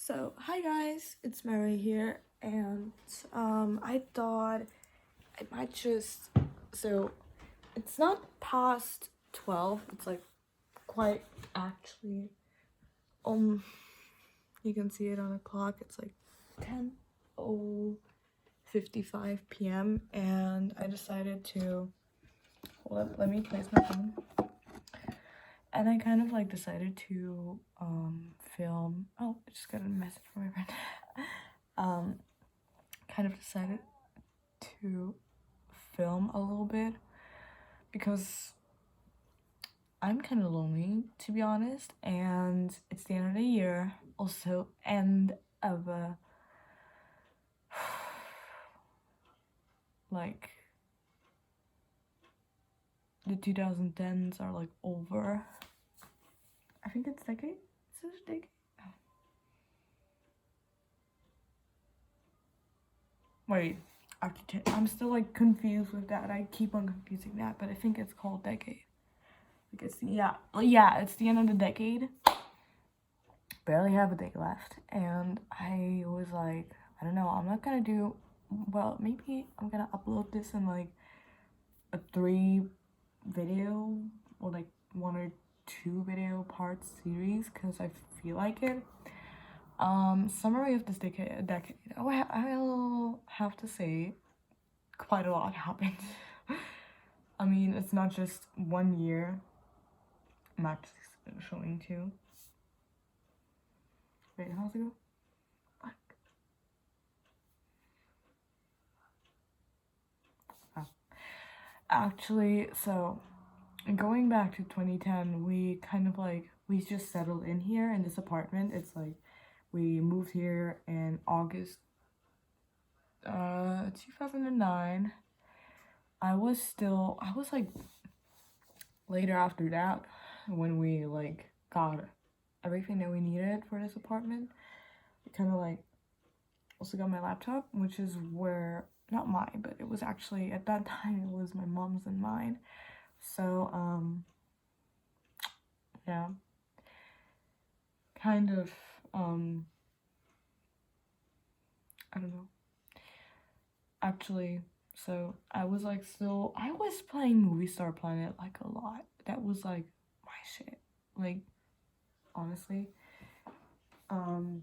So, hi guys, it's Mary here, and I thought I might it's not past 12, it's like quite actually, you can see it on the clock, it's like 10:55 p.m. and I decided to, let me place my phone, and I kind of like decided to film. Oh, I just got a message from my friend. Kind of decided to film a little bit because I'm kind of lonely, to be honest, and it's the end of the year, also end of like the 2010s are like over. I think it's decade. Is this decade? Wait, I'm still like confused with that. I keep on confusing that, but I think it's called decade. Like it's it's the end of the decade. Barely have a day left, and I was like, I don't know, I'm not gonna do well. Maybe I'm gonna upload this in like a 3 video or like 1 or 2 video part series because I feel like it. Summary of this decade. I'll have to say quite a lot happened. I mean, it's not just 1 year. I'm actually showing 2. Wait, how's it go? Fuck. Oh. Actually, so going back to 2010, we kind of like, we just settled in here in this apartment. It's like, we moved here in August 2009. I was like later after that when we like got everything that we needed for this apartment. We kind of like also got my laptop, which is where, not mine, but it was actually at that time it was my mom's and mine. So yeah, kind of I don't know, actually. So I was like, still, I was playing Movie Star Planet like a lot. That was like my shit, like honestly. I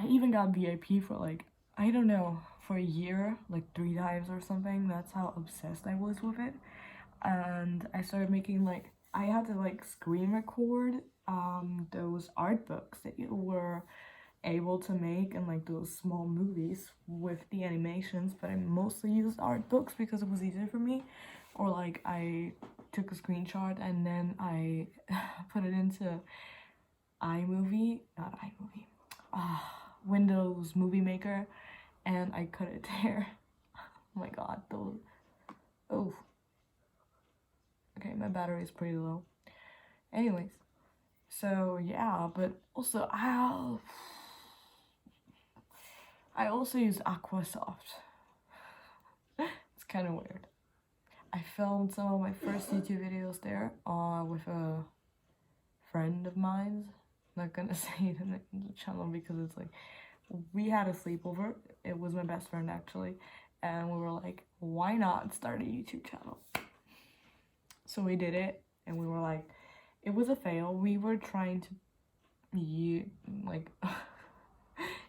even got VIP for like, I don't know, for a year, like 3 times or something. That's how obsessed I was with it. And I started making like, I had to like screen record those art books that you were able to make and like those small movies with the animations, but I mostly used art books because it was easier for me. Or like I took a screenshot and then I put it into Windows Movie Maker, and I cut it there. Oh my god, those. Oh. Okay, my battery is pretty low. Anyways, so yeah, but also I also use Aquasoft. It's kind of weird. I filmed some of my first YouTube videos there with a friend of mine. I'm not gonna say the name of the channel because it's like, we had a sleepover. It was my best friend actually, and we were like, why not start a YouTube channel? So we did it, and we were like, it was a fail. We were trying to like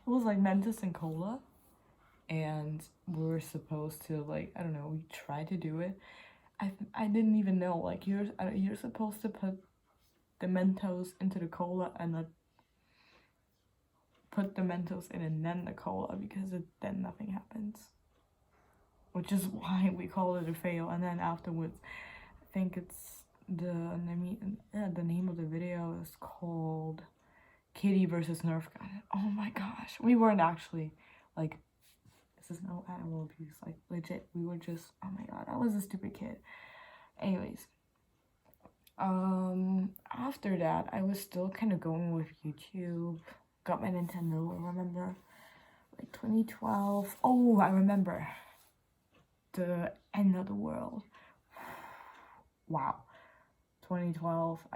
it was like Mentos and cola, and we were supposed to like, I don't know, we tried to do it. I didn't even know, like, you're supposed to put the Mentos into the cola and then put the Mentos in and then the cola, because then nothing happens, which is why we call it a fail. And then afterwards, I think it's the name of the video is called Kitty versus Nerf Gun. Oh my gosh, we weren't actually like, this is no animal abuse, like legit, we were just, oh my god, I was a stupid kid. Anyways, after that I was still kind of going with YouTube. Got my Nintendo, I remember, like 2012. Oh, I remember the end of the world. Wow. 2012,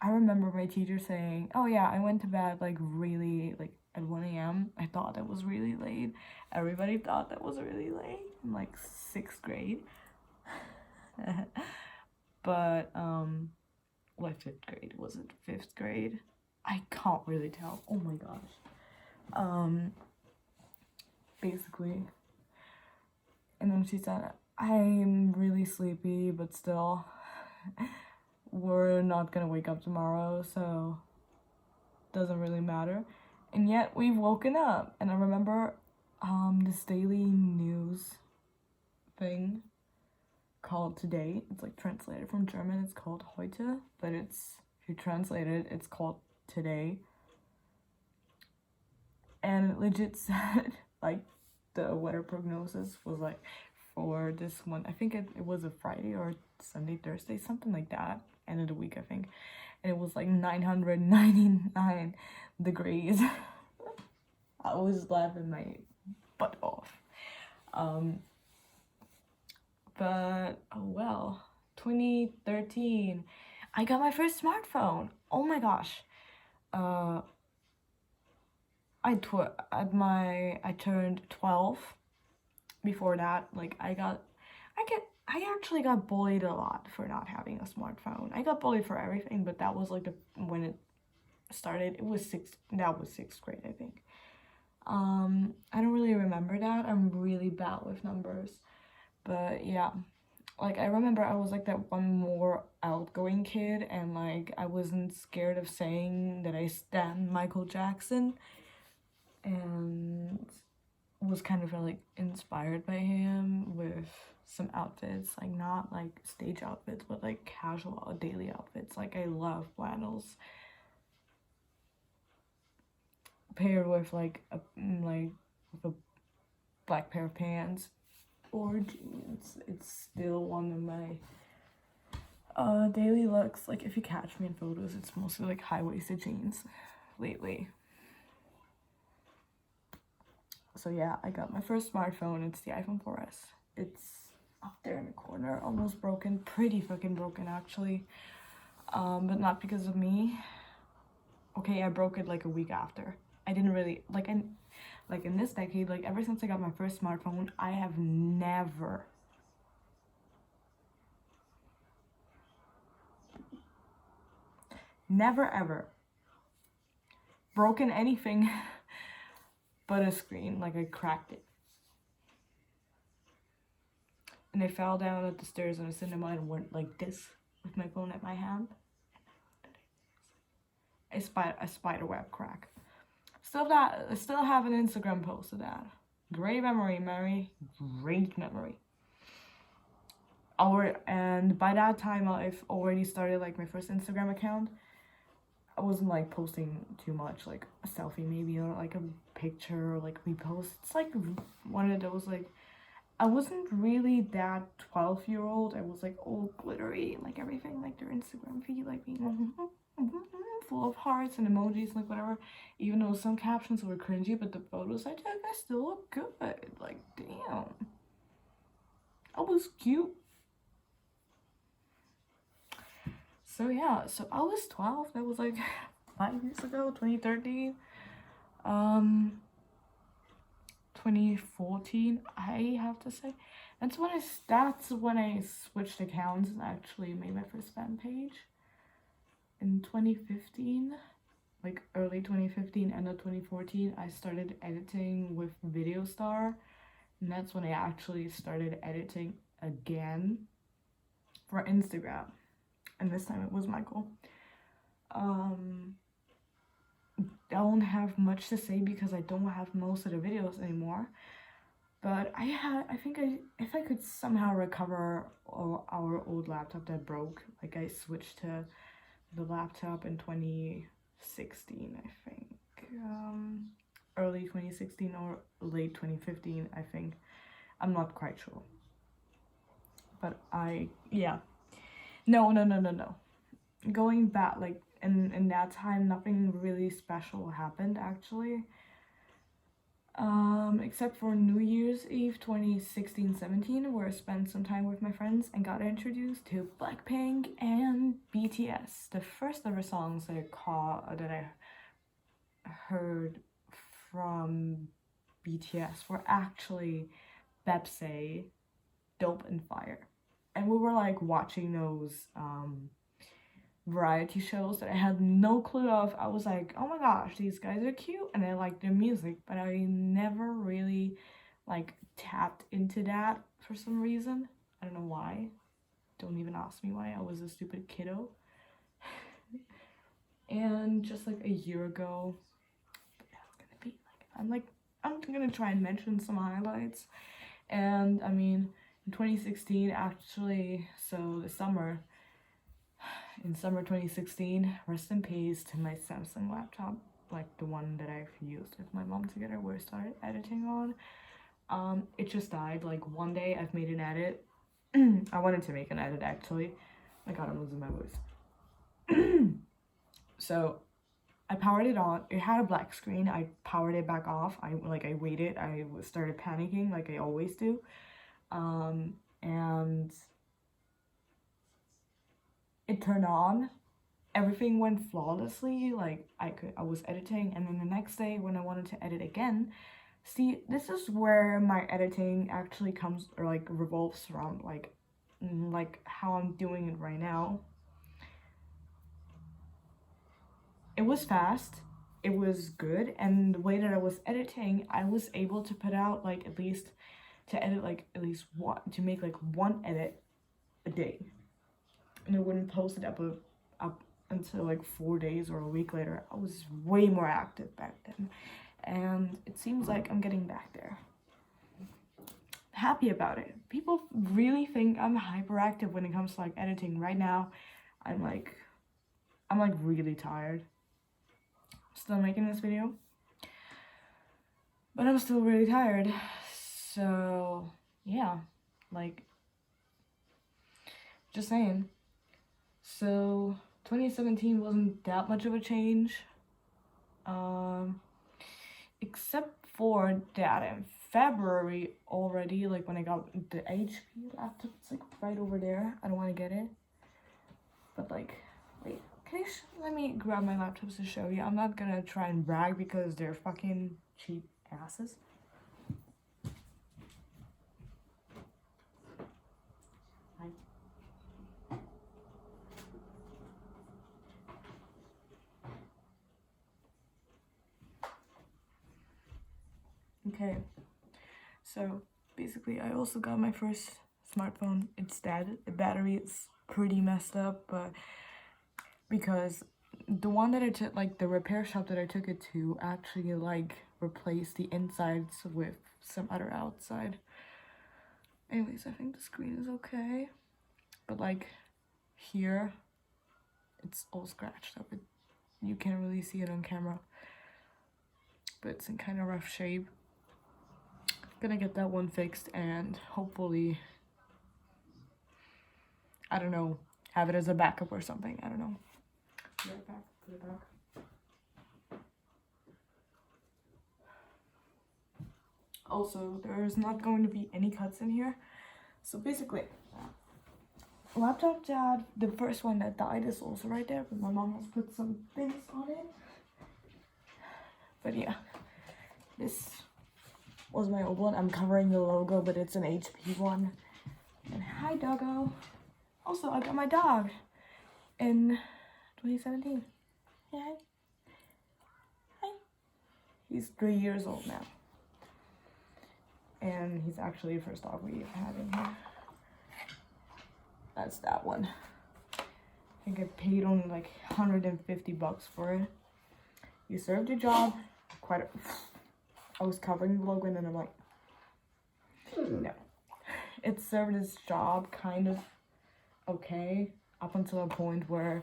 I remember my teacher saying, oh yeah, I went to bed like really like at 1 a.m. I thought that was really late. Everybody thought that was really late in like 6th grade. But like 5th grade, was it 5th grade? I can't really tell. Oh my gosh. Basically. And then she said, I'm really sleepy, but still, we're not gonna wake up tomorrow, so doesn't really matter. And yet we've woken up. And I remember this daily news thing called Today. It's like translated from German, it's called heute, but it's, if you translate it, it's called Today. And it legit said, like, the weather prognosis was like for this one, I think it was a Friday or Sunday, Thursday, something like that, end of the week, I think. And it was like 999 degrees. I was laughing my butt off. But oh well, 2013, I got my first smartphone. Oh my gosh. I turned 12. Before that, like I actually got bullied a lot for not having a smartphone. I got bullied for everything, but that was like when it started. That was 6th grade, I think. I don't really remember that. I'm really bad with numbers. But yeah, like I remember I was like that one more outgoing kid, and like I wasn't scared of saying that I stan Michael Jackson, and was kind of like inspired by him with some outfits, like not like stage outfits, but like casual daily outfits. Like I love flannels paired with like with a black pair of pants or jeans. It's still one of my daily looks. Like if you catch me in photos, it's mostly like high-waisted jeans lately. So yeah, I got my first smartphone. It's the iPhone 4S. It's up there in the corner, almost broken, pretty fucking broken actually. But not because of me. Okay, I broke it like a week after. I didn't really like in this decade, like ever since I got my first smartphone, I have never ever broken anything but a screen. Like I cracked it. And I fell down at the stairs in a cinema and went like this with my phone at my hand. A spider web crack. Still have an Instagram post of that. Great memory, Mary. Great memory. And by that time, I've already started like my first Instagram account. I wasn't like posting too much, like a selfie maybe, or like a picture, or like repost. It's like one of those like, I wasn't really that 12-year-old. I was like all glittery and like everything, like their Instagram feed, like being full of hearts and emojis, like whatever. Even though some captions were cringy, but the photos I took, I still look good. Like damn, I was cute. So yeah, so I was 12. That was like 5 years ago, 2013. 2014, I have to say. That's when I switched accounts and actually made my first fan page. In 2015, like early 2015, end of 2014, I started editing with Video Star, and that's when I actually started editing again for Instagram. And this time it was Michael. I don't have much to say because I don't have most of the videos anymore. But if I could somehow recover our old laptop that broke, like I switched to the laptop in 2016, I think. Early 2016 or late 2015, I think. I'm not quite sure. But yeah. No. Going back, like, in that time, nothing really special happened, actually. Except for New Year's Eve 2016-17, where I spent some time with my friends and got introduced to Blackpink and BTS. The first ever songs that I heard from BTS were actually Bepse, Dope and Fire. And we were like watching those variety shows that I had no clue of. I was like, oh my gosh, these guys are cute and I like their music, but I never really like tapped into that for some reason. I don't know why. Don't even ask me why. I was a stupid kiddo. And just like a year ago, I'm gonna try and mention some highlights. And I mean, in 2016 actually, so the summer, in summer 2016, rest in peace to my Samsung laptop, like the one that I've used with my mom together, where I started editing on. It just died. Like one day I've made an edit. I wanted to make an edit actually. My god, I'm losing my voice. So I powered it on. It had a black screen. I powered it back off. I waited. I started panicking like I always do. And it turned on. Everything went flawlessly. Like I was editing, and then the next day when I wanted to edit again, see, this is where my editing actually comes, or like revolves around, like how I'm doing it right now. It was fast, it was good, and the way that I was editing, I was able to put out like at least one, to make like one edit a day, and I wouldn't post it up until like 4 days or a week later. I was way more active back then, and it seems like I'm getting back there. Happy about it. People really think I'm hyperactive when it comes to like editing. Right now, I'm like really tired. Still making this video, but I'm still really tired. So yeah, like, just saying. So 2017 wasn't that much of a change, except for that in February already, like when I got the HP laptop. It's like right over there. I don't want to get it, but like, wait, let me grab my laptops to show you. I'm not gonna try and brag because they're fucking cheap asses. Okay, so basically I also got my first smartphone. It's dead. The battery is pretty messed up, but because the one that I took, like the repair shop that I took it to, actually like replaced the insides with some other outside. Anyways, I think the screen is okay, but like here it's all scratched up. You can't really see it on camera, but it's in kind of rough shape. Gonna get that one fixed and hopefully, I don't know, have it as a backup or something. I don't know. Put it back, put it back. Also, there's not going to be any cuts in here. So basically, laptop dad, the first one that died, is also right there, but my mom has put some things on it. But yeah, this was my old one. I'm covering the logo, but it's an HP one. And hi, doggo. Also, I got my dog in 2017. Hey, hi. Hi. He's 3 years old now. And he's actually the first dog we've had in here. That's that one. I think I paid only like $150 for it. You served your job. I was covering the logo and then I'm like, no. It served its job kind of okay up until a point where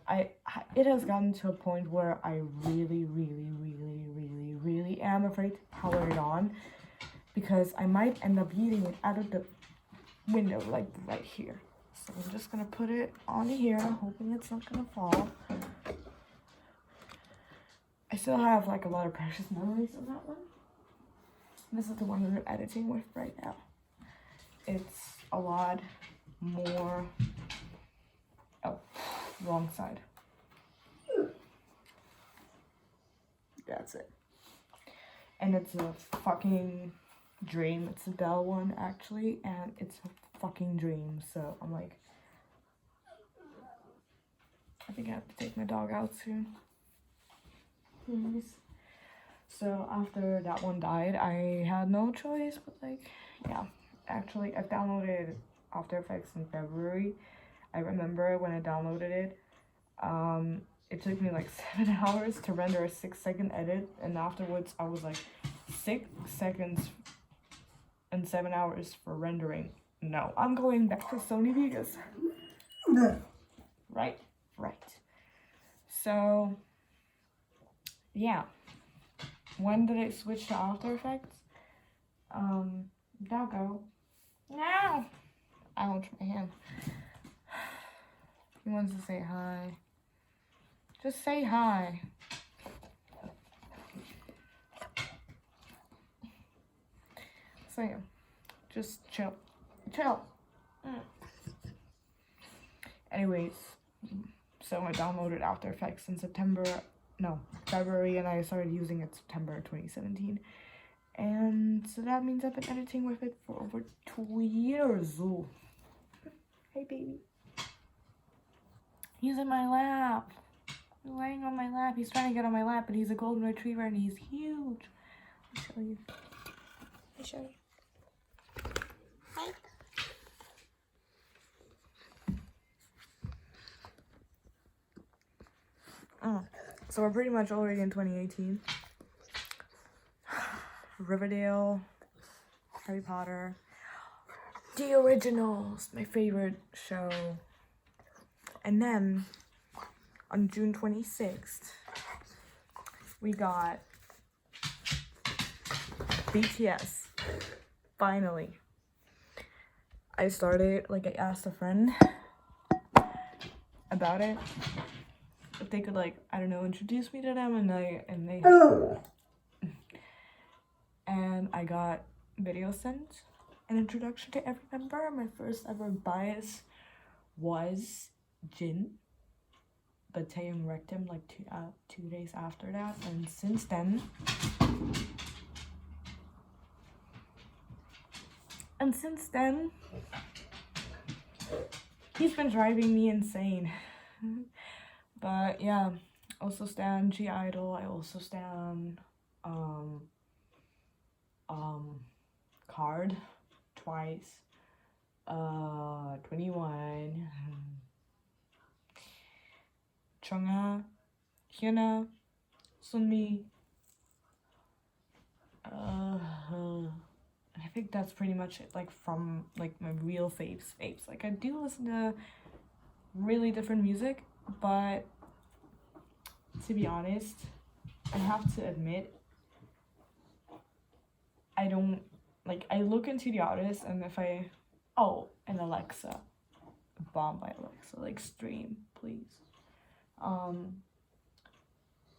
it has gotten to a point where I really am afraid to power it on, because I might end up eating it out of the window, like right here. So I'm just gonna put it on here, hoping it's not gonna fall. I still have like a lot of precious memories of that one. This is the one that I'm editing with right now. It's a lot more, oh, wrong side. That's it. And it's a fucking dream. It's a Bell one actually, and it's a fucking dream. So I'm like, I think I have to take my dog out soon. Please. So after that one died, I had no choice, but like, yeah. Actually, I downloaded After Effects in February. I remember when I downloaded it, it took me like 7 hours to render a 6-second edit, and afterwards I was like 6 seconds and 7 hours for rendering. No, I'm going back to Sony Vegas. Right. So, yeah. When did it switch to After Effects? Doggo. No! Ouch, my hand. He wants to say hi. Just say hi. So yeah, just chill. Anyways, so I downloaded After Effects in February, and I started using it September 2017. And so that means I've been editing with it for over 2 years. Ooh. Hey, baby. He's in my lap. He's laying on my lap. He's trying to get on my lap, but he's a golden retriever and he's huge. I'll show you. Hi. So we're pretty much already in 2018. Riverdale, Harry Potter, The Originals, my favorite show. And then on June 26th, we got BTS. Finally. I asked a friend about it, if they could, like, I don't know, introduce me to them, and they and I got video sent, an introduction to every member. My first ever bias was Jin, but Taeyong wrecked him like 2 days after that, and since then he's been driving me insane. But yeah, also stan G-Idol. I also stan Card twice, 21, Chungha, Hyuna, Sunmi. I think that's pretty much it, like, from like my real faves. Like, I do listen to really different music, but to be honest, I have to admit, I don't, like, I look into the artist, and if and Alexa, bomb by Alexa, like, stream, please.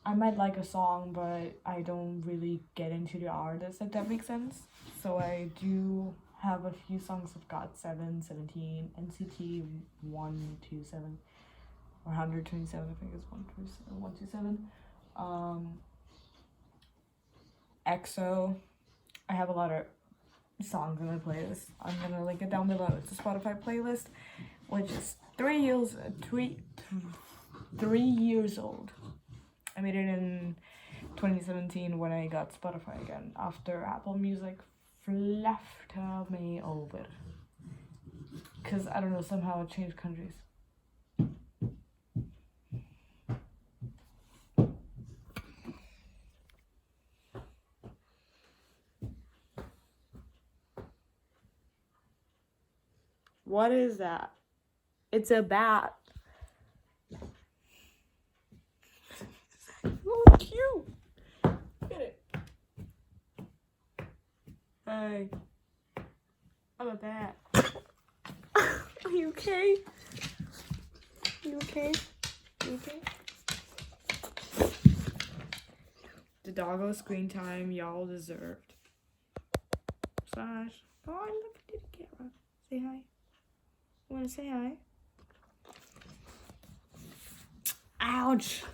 I might like a song, but I don't really get into the artist, if that makes sense. So I do have a few songs of GOT7, 17, NCT 127, or 127, I think it's 127. EXO. I have a lot of songs in my playlist. I'm gonna link it down below. It's a Spotify playlist, which is 3 years old. I made it in 2017 when I got Spotify again, after Apple Music left me over. Because, I don't know, somehow it changed countries. What is that? It's a bat. Oh, cute. Look at it. Hey. I'm a bat. Are you okay? You okay? You okay? doggo screen time y'all deserved. Sash, go on, look at the camera. Say hi. You wanna say hi? Ouch!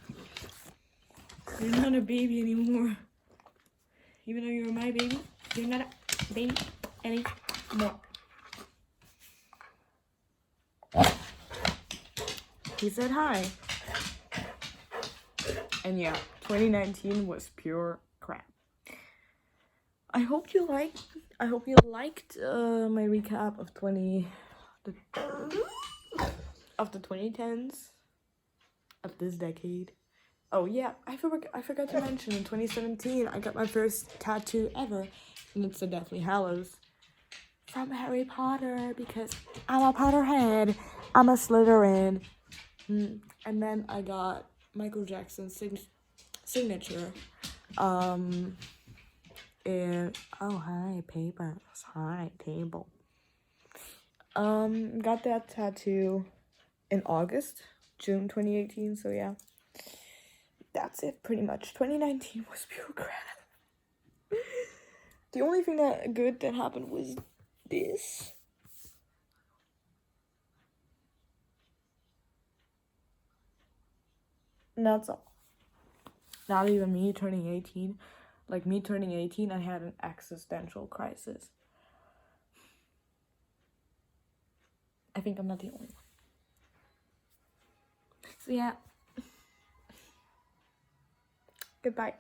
You're not a baby anymore. Even though you're my baby, you're not a baby anymore. He said hi. And yeah, 2019 was pure crap. I hope you liked my recap of the 2010s of this decade. Oh yeah, I forgot to mention in 2017 I got my first tattoo ever, and it's the Deathly Hallows from Harry Potter because I'm a Potterhead. I'm a Slytherin. And then I got Michael Jackson's signature. And oh hi papers, hi table. Got that tattoo in June 2018. So yeah, that's it pretty much. 2019 was pure crap. The only thing that happened was this. And that's all. Not even me turning 18. Like me turning 18, I had an existential crisis. I think I'm not the only one. So yeah. Goodbye.